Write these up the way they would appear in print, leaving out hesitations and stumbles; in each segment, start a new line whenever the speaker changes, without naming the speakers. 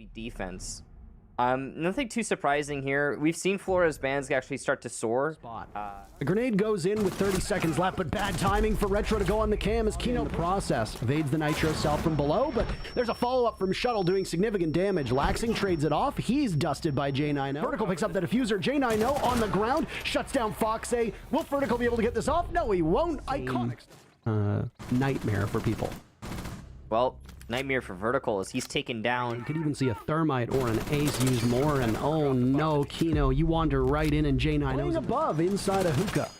defense. Nothing too surprising here. We've seen Flores bands actually start to soar.
The grenade goes in with 30 seconds left, but bad timing for Retro to go on the cam as Kino process evades the nitro cell from below, but there's a follow-up from Shuttle doing significant damage. Laxing trades it off. He's dusted by J90. Vertical picks up the diffuser. J90 on the ground, shuts down Foxay. Will Vertical be able to get this off? No, he won't. Iconic. Nightmare for people.
Well, nightmare for Vertical as he's taken down.
You could even see a Thermite or an Ace used more, and oh no, Kino, you wander right in, and J90's above inside a hookah.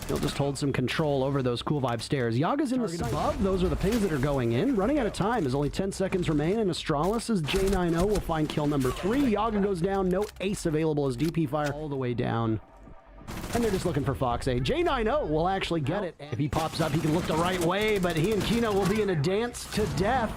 He'll just hold some control over those cool vibe stairs. Yaga's in the sight above. Those are the pings that are going in. Running out of time as only 10 seconds remain, and Astralis' J90 will find kill number 3. Yaga goes down. No Ace available as DP fire all the way down. And they're just looking for Foxay. J90 will actually get it. If he pops up, he can look the right way, but he and Kino will be in a dance to death.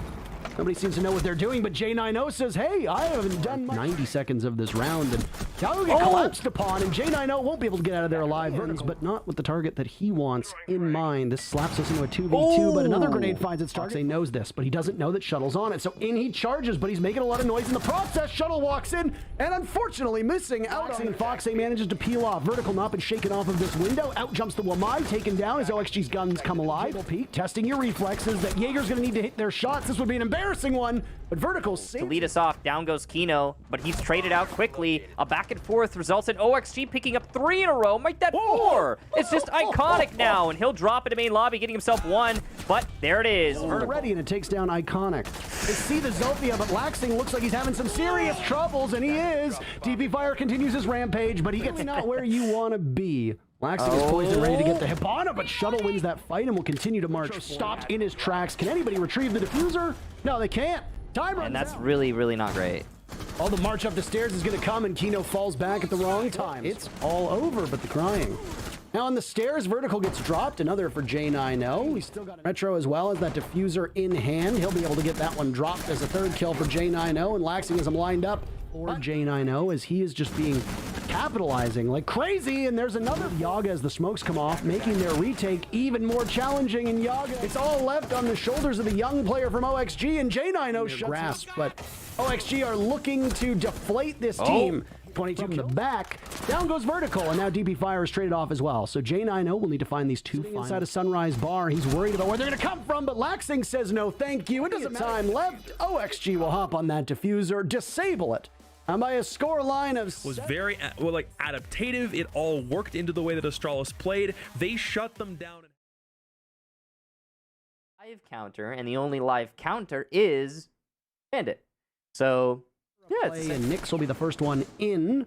Nobody seems to know what they're doing, but J90 says, hey, I haven't done much. 90 seconds of this round, and Yaga get collapsed upon, and J90 won't be able to get out of there alive, but not with the target that he wants in mind. This slaps us into a 2v2, but another grenade finds its target. Foxay knows this, but he doesn't know that Shuttle's on it, so in he charges, but he's making a lot of noise in the process. Shuttle walks in, and unfortunately missing out. And Foxay manages to peel off. Vertical not been shaken off of this window. Out jumps the Wamai, taken down as OXG's guns come alive. Peak, testing your reflexes that Jaeger's going to need to hit their shots. This would be an embarrassing one, but Vertical
to lead us off. Down goes Kino, but he's traded out quickly. A back and forth results in OXG picking up 3 in a row. Make that 4. It's just iconic now, and he'll drop into main lobby, getting himself 1. But there it is.
Ready, and it takes down Iconic. They see the Zofia, but Laxing looks like he's having some serious troubles, and he is. DP Fire continues his rampage, but he gets not where you want to be. Laxing is poised and ready to get the Hibana, but Shuttle wins that fight and will continue to march. Stopped in his tracks. Can anybody retrieve the diffuser? No, they can't. Time runs
And that's
out.
really, really not great.
All the march up the stairs is going to come, and Kino falls back at the wrong time. It's all over, but the crying. Now on the stairs, Vertical gets dropped. Another for J90. He's still got a Retro as well as that diffuser in hand. He'll be able to get that one dropped as a 3rd kill for J90, and Laxing has him lined up for J90 as he is just capitalizing like crazy. And there's another Yaga as the smokes come off, making their retake even more challenging. And Yaga, it's all left on the shoulders of the young player from OXG, and J90 shuts grasp, but OXG are looking to deflate this team. 22 from the back. Down goes Vertical, and now DP Fire is traded off as well. So J90 will need to find these 2 inside a Sunrise bar. He's worried about where they're going to come from, but Laxing says no thank you. It doesn't matter. Time left. OXG will hop on that diffuser, disable it. And by a score line of
was very adaptive. It all worked into the way that Astralis played. They shut them down.
Live counter, and the only live counter is Bandit. So yeah,
and Nyx will be the first one in.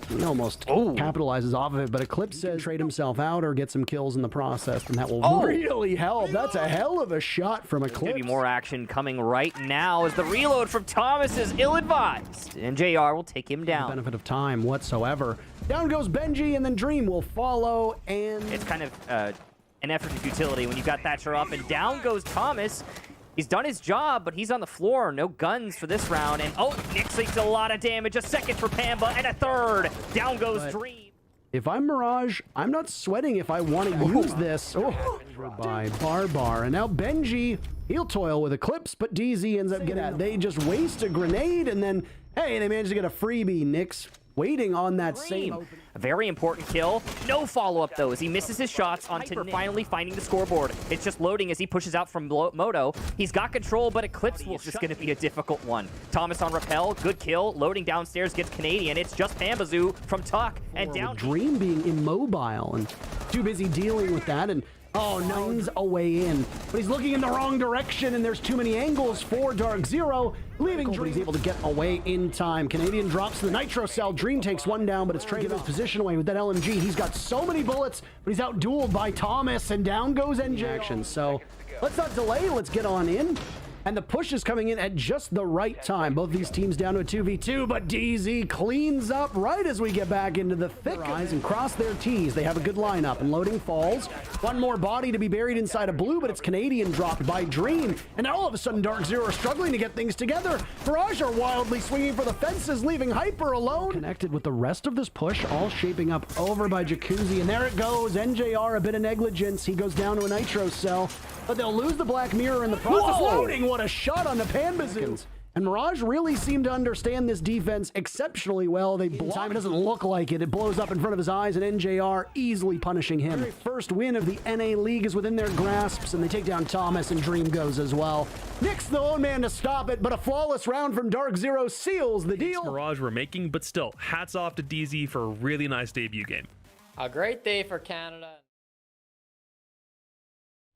He almost capitalizes off of it, but Eclipse says trade himself out or get some kills in the process, and that will really help. That's a hell of a shot from Eclipse.
Maybe more action coming right now as the reload from Thomas is ill-advised, and JR will take him down.
No benefit of time whatsoever. Down goes Benji, and then Dream will follow, and
it's kind of an effort of futility when you got Thatcher up, and down goes Thomas. He's done his job, but he's on the floor. No guns for this round. And Nyx takes a lot of damage. A 2nd for Pamba, and a 3rd. Down goes Dream.
If I'm Mirage, I'm not sweating if I want to use this. By Barbar. And now Benji, he'll toil with Eclipse, but DZ ends up getting it. They just waste a grenade, and then, hey, they managed to get a freebie. Nyx waiting on that same.
A very important kill. No follow-up, though, as he misses his shots onto finally finding the scoreboard. It's just loading as he pushes out from Moto. He's got control, but Eclipse is just going to be a difficult one. Thomas on Rappel, good kill. Loading downstairs gets Canadian. It's just Pambazoo from Tuck. And down.
Dream being immobile and too busy dealing with that. And Nine's a way in, but he's looking in the wrong direction, and there's too many angles for Dark Zero, leaving Dream. He's able to get away in time. Canadian drops the Nitro Cell. Dream takes 1 down, but it's trying to get his position away with that LMG. He's got so many bullets, but he's out-dueled by Thomas, and down goes NJ action. So let's not delay. Let's get on in. And the push is coming in at just the right time. Both these teams down to a 2v2, but DZ cleans up right as we get back into the thick eyes and cross their T's. They have a good lineup, and loading falls. One more body to be buried inside a blue, but it's Canadian dropped by Dream. And now all of a sudden, Dark Zero are struggling to get things together. Mirage are wildly swinging for the fences, leaving Hyper alone. Connected with the rest of this push, all shaping up over by Jacuzzi. And there it goes. NJR, a bit of negligence. He goes down to a Nitro Cell, but they'll lose the Black Mirror in the process. Loading, what a shot on the Pambazoo. And Mirage really seemed to understand this defense exceptionally well. They block time. It doesn't look like it. It blows up in front of his eyes, and NJR easily punishing him. Their first win of the NA League is within their grasps, and they take down Thomas, and Dream goes as well. Nick's the lone man to stop it, but a flawless round from Dark Zero seals the deal.
Mirage we're making, but still, hats off to DZ for a really nice debut game.
A great day for Canada.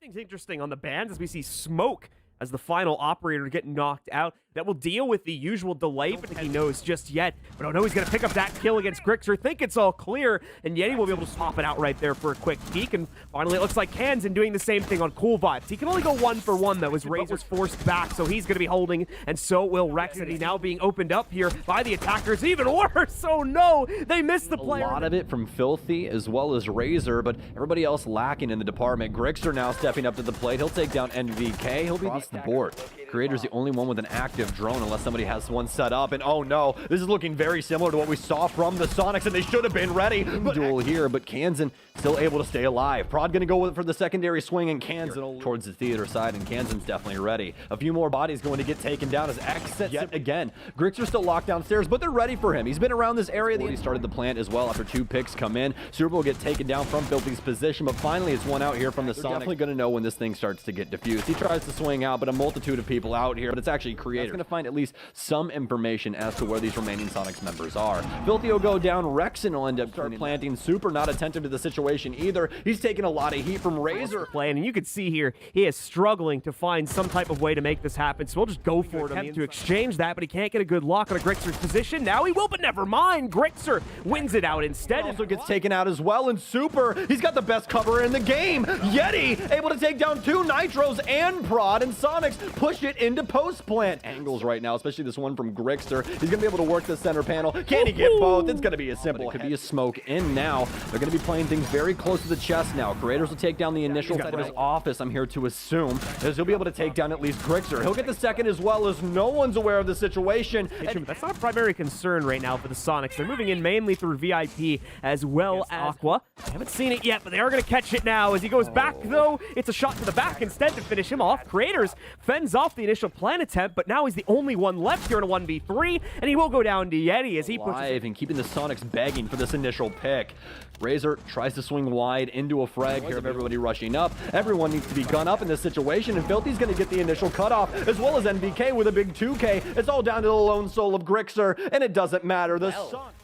Things interesting on the bans as we see Smoke as the final operator get knocked out. That will deal with the usual delay, but he knows just yet. But oh no, he's going to pick up that kill against Grixer. Think it's all clear, and Yeti will be able to pop it out right there for a quick peek. And finally, it looks like Kansan doing the same thing on Cool Vibes. He can only go 1 for 1, though, as Razor was forced back, so he's going to be holding, and so will Rex. And he's now being opened up here by the attackers. Even worse, oh no, they missed the player.
A lot of it from Filthy as well as Razor, but everybody else lacking in the department. Grixer now stepping up to the plate. He'll take down NVK. He'll be across the board. Creator's the only one with an active drone unless somebody has one set up. And oh no, this is looking very similar to what we saw from the Sonics, and they should have been ready. Duel here, but Kansan still able to stay alive. Prod gonna go with it for the secondary swing, and Kansan towards the theater side, and Kansan's definitely ready. A few more bodies going to get taken down as XSET yet again. Grixer's still locked downstairs, but they're ready for him. He's been around this area. He started the plant as well after 2 picks come in. Super will get taken down from Filthy's position, but finally it's one out here from the Sonic. Definitely gonna know when this thing starts to get diffused. He tries to swing out, but a multitude of people out here, but it's actually Creator. Going to find at least some information as to where these remaining Sonics members are. Filthy will go down. Rexon will end up planting. Super not attentive to the situation either. He's taking a lot of heat from Razor.
Playing, and you can see here, he is struggling to find some type of way to make this happen, so we'll just go for it. Attempt to exchange that, but he can't get a good lock on a Grixer's position. Now he will, but never mind. Grixer wins it out instead.
Also gets taken out as well, and Super, he's got the best cover in the game. Yeti able to take down 2 Nitros and Prod, and Sonics push it into post plant. Angles right now, especially this one from Grixer. He's gonna be able to work the center panel. Can he get both? It's gonna be a simple. It could be a smoke in now. They're gonna be playing things very close to the chest now. Creators will take down the initial side of his office, I'm here to assume, as he'll be able to take down at least Grixer. He'll get the second as well, as no one's aware of the situation.
That's not a primary concern right now for the Sonics. They're moving in mainly through VIP as well as Aqua. I haven't seen it yet, but they are going to catch it now. As he goes back, though, it's a shot to the back instead to finish him off. Creators fends off the initial plant attempt, but now he's the only one left here in a 1v3, and he will go down to Yeti as he pushes.
And keeping the Sonics begging for this initial pick. Razor tries to swing wide into a frag here of everybody rushing up. Everyone needs to be gun up in this situation, and Filthy's going to get the initial cutoff, as well as NVK with a big 2K. It's all down to the lone soul of Grixer, and it doesn't matter.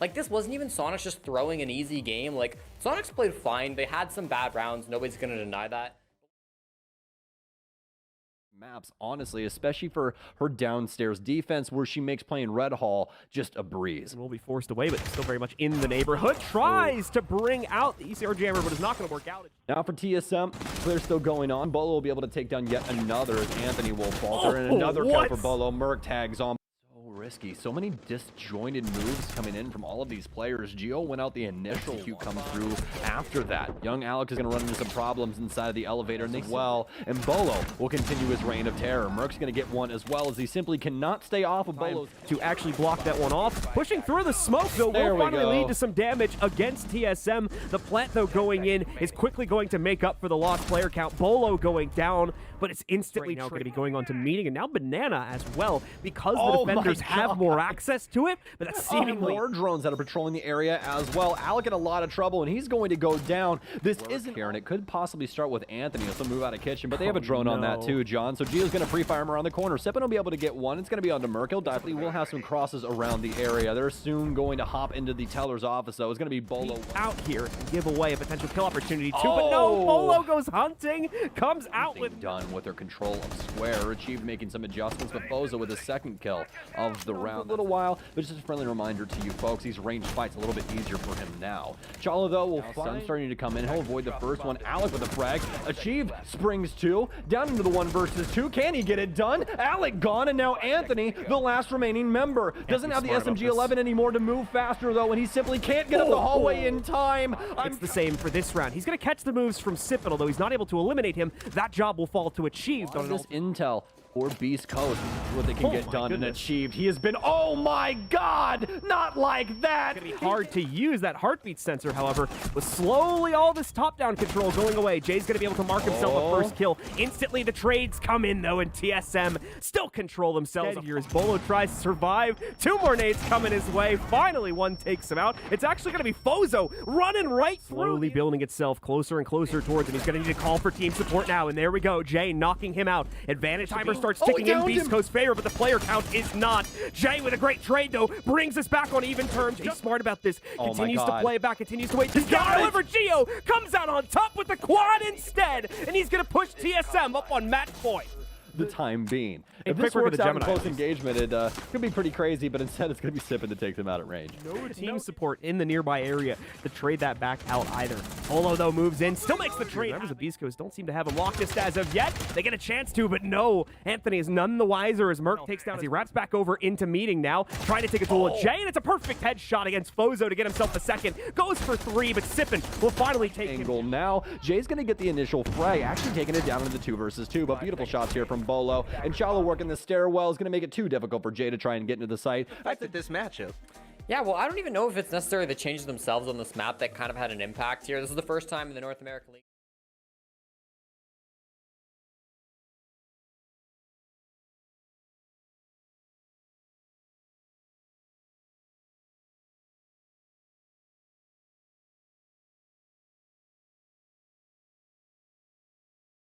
Like, this wasn't even Sonics just throwing an easy game. Like, Sonics played fine. They had some bad rounds. Nobody's going to deny that.
Maps, honestly, especially for her downstairs defense, where she makes playing Red Hall just a breeze.
And will be forced away, but still very much in the neighborhood. Tries to bring out the ECR jammer, but it's not going to work out.
Now for TSM, clear still going on. Bolo will be able to take down yet another, as Anthony will falter, and another kill for Bolo. Merc tags on. Risky. So many disjointed moves coming in from all of these players. Geo went out the initial Q comes through after that. Young Alex is going to run into some problems inside of the elevator as well, and Bolo will continue his reign of terror. Merc's going to get one as well, as he simply cannot stay off of Bolo
to actually block that one off. Pushing through the smoke, though, will finally lead to some damage against TSM. The plant, though, going in is quickly going to make up for the lost player count. Bolo going down, but it's instantly now going to be going on to meeting, and now Banana as well, because the defenders have more access to it, but that's seemingly
more drones that are patrolling the area as well. Alec in a lot of trouble, and he's going to go down. This isn't here, and it could possibly start with Anthony. He'll move out of kitchen, but they have a drone on that too, John. So Gio's going to pre-fire him around the corner. Sippin will be able to get one. It's going to be onto Merc. He'll definitely will have some crosses around the area. They're soon going to hop into the teller's office, though. It's going to be Bolo
out here and give away a potential kill opportunity too, but no, Bolo goes hunting, comes out with
done with their control of Square. Achieved making some adjustments, but Boza with his second kill of the round. A little while, but just a friendly reminder to you folks, these ranged fights a little bit easier for him now. Chala, though, will find starting to come in. He'll avoid the first one. Alec with a frag. Achieved springs 2. Down into the 1 versus 2. Can he get it done? Alec gone, and now Anthony, the last remaining member. Doesn't have the SMG-11 anymore to move faster, though, and he simply can't get up the hallway in time.
It's the same for this round. He's going to catch the moves from Sipit, although he's not able to eliminate him. That job will fall to Achieved.
On this intel or Beast Coast, what they can get done and achieved. He has been, oh my god, not like that.
It's gonna be hard to use. That heartbeat sensor, however, was slowly all this top-down control going away. Jay's gonna be able to mark himself a first kill. Instantly, the trades come in, though, and TSM still control themselves here as Bolo tries to survive. 2 more nades coming his way. Finally, one takes him out. It's actually gonna be Fozo running right through. Slowly building itself closer and closer towards him. He's gonna need to call for team support now, and there we go. Jay knocking him out. Advantage timer starts ticking in Beast Coast's favor, but the player count is not. Jay with a great trade, though, brings us back on even terms. He's smart about this. Continues to play it back, continues to wait. However, Geo comes out on top with the quad instead, and he's going to push TSM up on match point.
The time being.
Hey,
If this
quick work
works
of the
out in
Gemini,
close engagement, it could be pretty crazy, but instead it's going to be Sippin to take them out at range.
No team support in the nearby area to trade that back out either. Polo, though, moves in, still makes the trade. Members of Beast Coast don't seem to have him locked just as of yet. They get a chance to, but no. Anthony is none the wiser as Merc takes down as he wraps back over into meeting now, trying to take a duel at Jay, and it's a perfect headshot against Fozo to get himself a second. Goes for 3, but Sippin will finally take
Angle
him.
now. Jay's going to get the initial fray, actually taking it down into the 2 versus 2, but beautiful shots here from Bolo. And Shallow working the stairwell is going to make it too difficult for Jay to try and get into the site.
Affected this matchup.
Yeah, well, I don't even know if it's necessarily the changes themselves on this map that kind of had an impact here. This is the first time in the North American League.